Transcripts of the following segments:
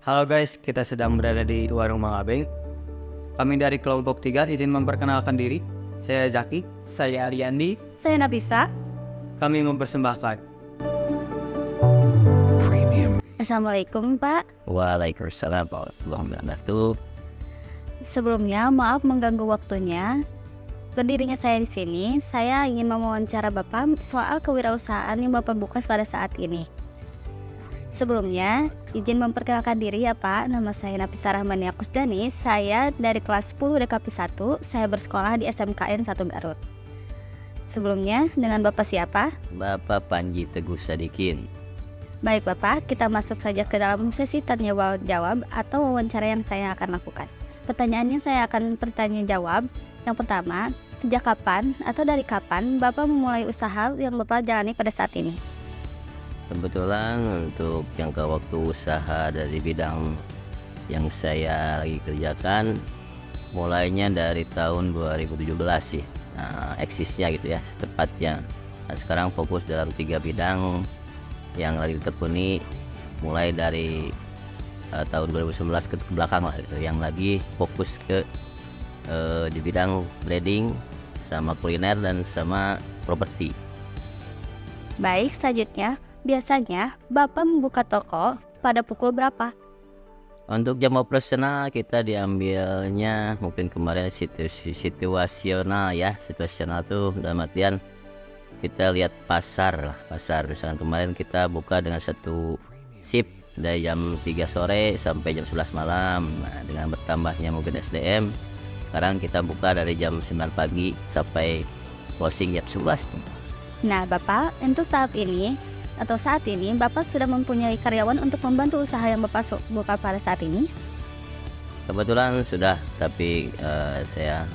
Halo guys, kita sedang berada di warung Mang Abeng. Kami dari kelompok 3 izin memperkenalkan diri. Saya Zaki. Saya Ariandi. Saya Nabisa. Kami mempersembahkan Assalamualaikum Pak. Waalaikumsalam warahmatullahi wabarakatuh. Sebelumnya maaf mengganggu waktunya. Berdirinya saya di sini, saya ingin mewawancara Bapak soal kewirausahaan yang Bapak buka pada saat ini. Sebelumnya, izin memperkenalkan diri ya Pak. Nama saya Nafisa Rahmania Kusdani. Saya dari kelas 10 DKP 1. Saya bersekolah di SMKN 1 Garut. Sebelumnya, dengan Bapak siapa? Bapak Panji Teguh Sadikin. Baik Bapak, kita masuk saja ke dalam sesi tanya jawab atau wawancara yang saya akan lakukan. Pertanyaannya saya akan bertanya jawab. Yang pertama, sejak kapan atau dari kapan Bapak memulai usaha yang Bapak jalani pada saat ini? Kebetulan untuk jangka waktu usaha dari bidang yang saya lagi kerjakan mulainya dari tahun 2017 sih. Nah, eksisnya gitu ya, tepatnya. Nah, sekarang fokus dalam 3 bidang yang lagi ditekuni mulai dari tahun 2019 ke belakang lah gitu, yang lagi fokus ke di bidang breeding sama kuliner dan sama properti. Baik, selanjutnya, biasanya Bapak membuka toko pada pukul berapa? Untuk jam operasional kita diambilnya mungkin kemarin situasional ya. Situasional tuh dalam artian kita lihat pasar lah, pasar. Misalkan kemarin kita buka dengan satu shift dari jam 3 sore sampai jam 11 malam. Nah, dengan bertambahnya mungkin SDM, sekarang kita buka dari jam 9 pagi sampai closing jam 11. Nah Bapak, untuk tahap ini atau saat ini Bapak sudah mempunyai karyawan untuk membantu usaha yang Bapak buka pada saat ini? Kebetulan sudah, tapi saya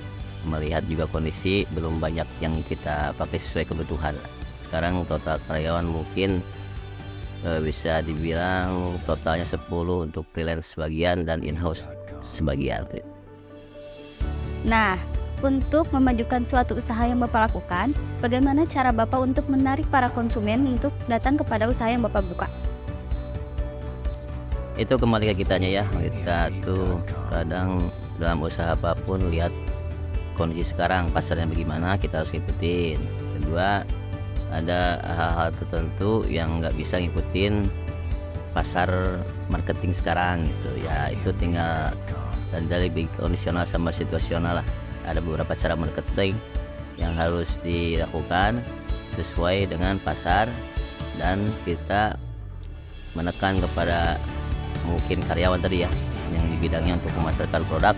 melihat juga kondisi belum banyak yang kita pakai sesuai kebutuhan. Sekarang total karyawan mungkin bisa dibilang totalnya 10 untuk freelance sebagian dan in-house sebagian. Nah, untuk memajukan suatu usaha yang Bapak lakukan, bagaimana cara Bapak untuk menarik para konsumen untuk datang kepada usaha yang Bapak buka? Itu kembali ke kitanya ya. Kita tuh kadang dalam usaha apapun lihat kondisi sekarang pasarnya bagaimana, kita harus ikutin. Kedua, ada hal-hal tertentu yang nggak bisa ngikutin pasar marketing sekarang gitu ya. Itu tinggal dari kondisional sama situasional lah. Ada beberapa cara marketing yang harus dilakukan sesuai dengan pasar, dan kita menekan kepada mungkin karyawan tadi ya yang di bidangnya untuk memasarkan produk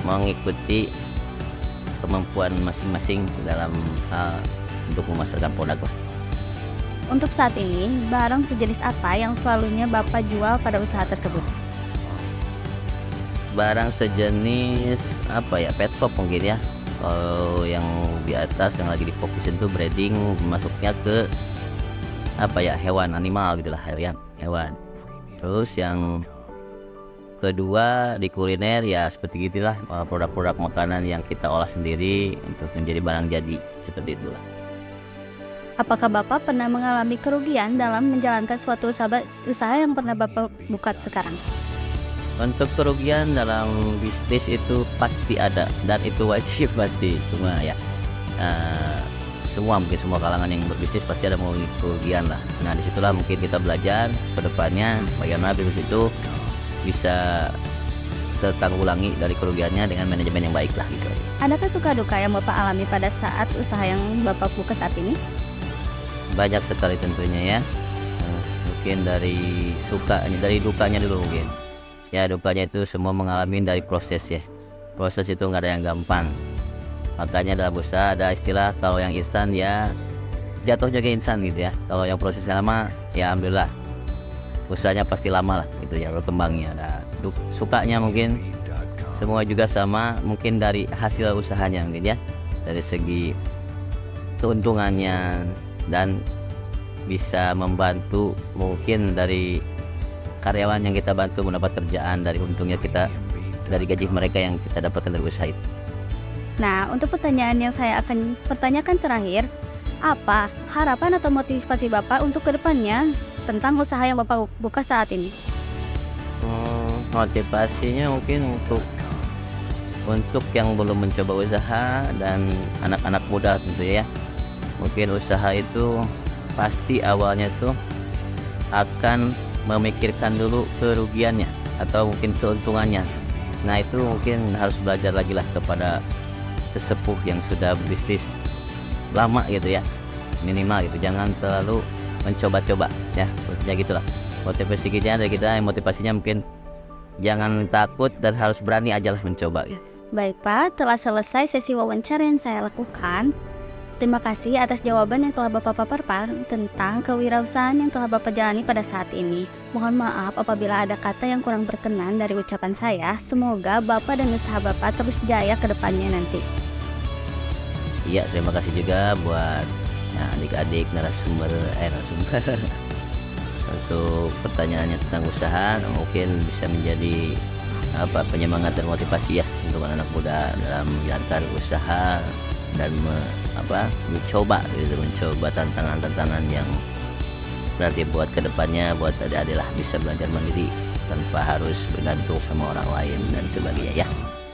mengikuti kemampuan masing-masing dalam hal untuk memasarkan produk. Untuk saat ini, barang sejenis apa yang selalunya Bapak jual pada usaha tersebut? Barang sejenis apa ya, pet shop mungkin ya. Kalau yang di atas yang lagi difokusin tuh breeding, masuknya ke apa ya, hewan, animal gitulah, hewan. Terus yang kedua di kuliner ya seperti gitulah, produk-produk makanan yang kita olah sendiri untuk menjadi barang jadi, seperti itulah. Apakah Bapak pernah mengalami kerugian dalam menjalankan suatu usaha yang pernah Bapak buka sekarang? Untuk kerugian dalam bisnis itu pasti ada, dan itu wajib pasti. Cuma ya mungkin semua kalangan yang berbisnis pasti ada mengalami kerugian lah. Nah, disitulah mungkin kita belajar ke depannya bagaimana bisnis itu bisa tertanggulangi dari kerugiannya dengan manajemen yang baik lah gitu. Adakah suka duka yang Bapak alami pada saat usaha yang Bapak buka saat ini? Banyak sekali tentunya ya. Mungkin dari dukanya dulu mungkin. Ya, dukanya itu semua mengalami dari proses ya. Proses itu nggak ada yang gampang. Makanya dalam usaha ada istilah, kalau yang instan ya jatuhnya ke instan gitu ya. Kalau yang prosesnya lama ya alhamdulillah usahanya pasti lama lah gitu ya berkembangnya. Nah, sukanya mungkin semua juga sama, mungkin dari hasil usahanya mungkin ya, dari segi keuntungannya, dan bisa membantu mungkin dari karyawan yang kita bantu mendapat kerjaan, dari untungnya kita, dari gaji mereka yang kita dapatkan dari usaha itu. Nah, untuk pertanyaan yang saya akan pertanyakan terakhir, apa harapan atau motivasi Bapak untuk kedepannya tentang usaha yang Bapak buka saat ini? Motivasinya mungkin untuk yang belum mencoba usaha dan anak-anak muda tentu ya. Mungkin usaha itu pasti awalnya tuh akan memikirkan dulu kerugiannya atau mungkin keuntungannya. Nah itu mungkin harus belajar lagi lah kepada sesepuh yang sudah berbisnis lama gitu ya, minimal gitu, jangan terlalu mencoba-coba ya, maksudnya gitulah. Motivasi motivasinya mungkin jangan takut dan harus berani aja lah mencoba gitu. Baik Pak, telah selesai sesi wawancara yang saya lakukan. Terima kasih atas jawaban yang telah Bapak paparkan tentang kewirausahaan yang telah Bapak jalani pada saat ini. Mohon maaf apabila ada kata yang kurang berkenan dari ucapan saya. Semoga Bapak dan usaha Bapak terus jaya ke depannya nanti. Iya, terima kasih juga buat adik-adik narasumber untuk pertanyaannya tentang usaha. Mungkin bisa menjadi penyemangat dan motivasi ya untuk anak muda dalam menjalankan usaha dan mencoba tantangan-tantangan yang berarti buat kedepannya, buat adik-adik lah bisa belajar mandiri tanpa harus bergantung sama orang lain dan sebagainya ya.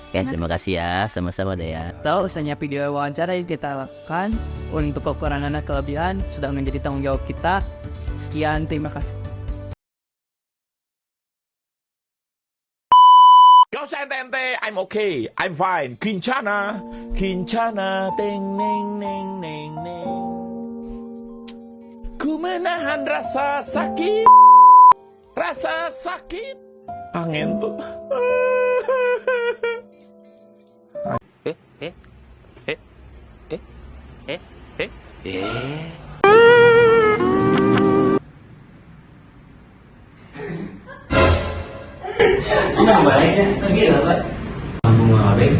Oke, terima kasih ya, sama-sama deh ya. Tahu usahanya video wawancara yang kita lakukan untuk kekurangan dan kelebihan sudah menjadi tanggung jawab kita. Sekian, terima kasih. Gak usah ente-ente, I'm okay, I'm fine. Kincana, teng neng neng neng neng. Ku menahan rasa sakit, angin tuh. Lambung abeng